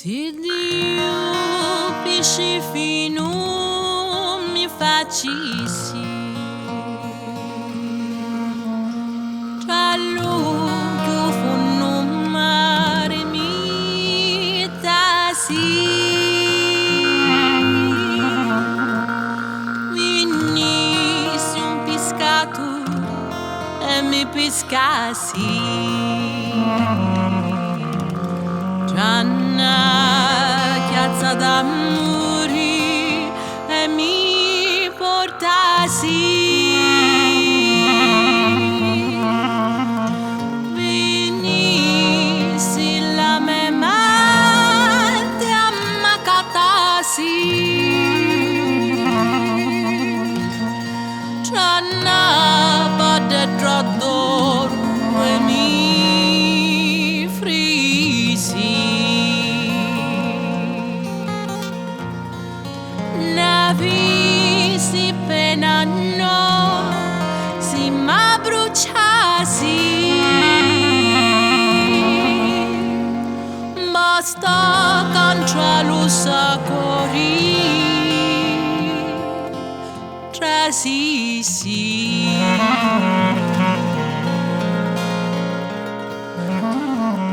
Se Dio pesce fino mi facessi tra l'occhio fondo mare mi tassi venissi un pescato e mi pescassi chiazza d'amore e mi portassi venissi la mia mente a m'accatassi c'annava dentro d'oro e mi frisi si pena no si ma bruciasi basta canciarlo sacori trasisi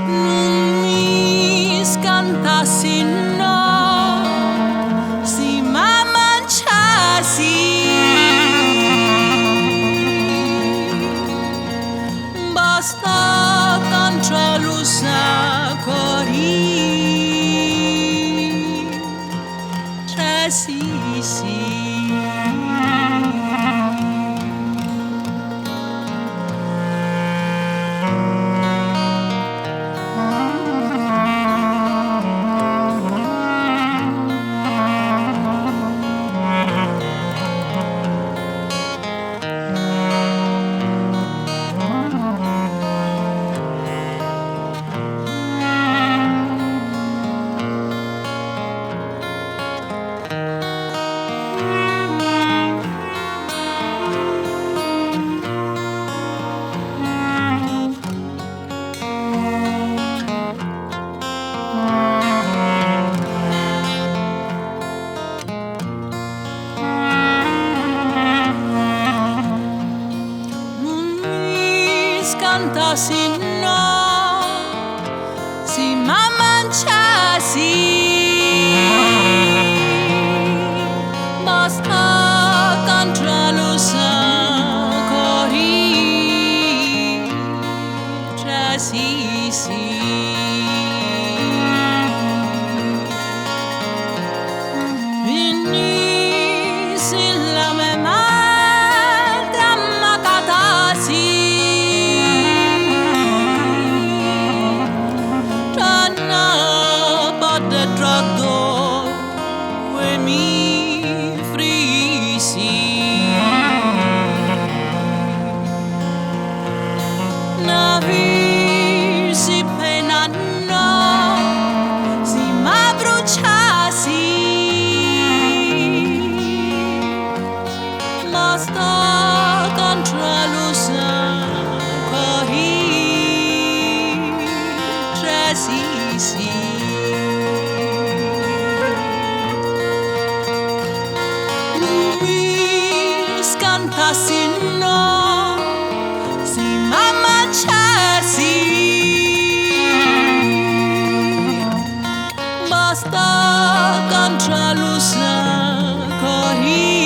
non mi scantassi no basta canciarlo sacori trasisi cantassi no si ma manciassi basta canciarlo sacori trasisi venissi la mia mente a m'accatassi e mi frisi navissi pena no si ma bruciassi basta canciarlo sacori trasisi cantassi no si ma manciassi basta canciarlo sacori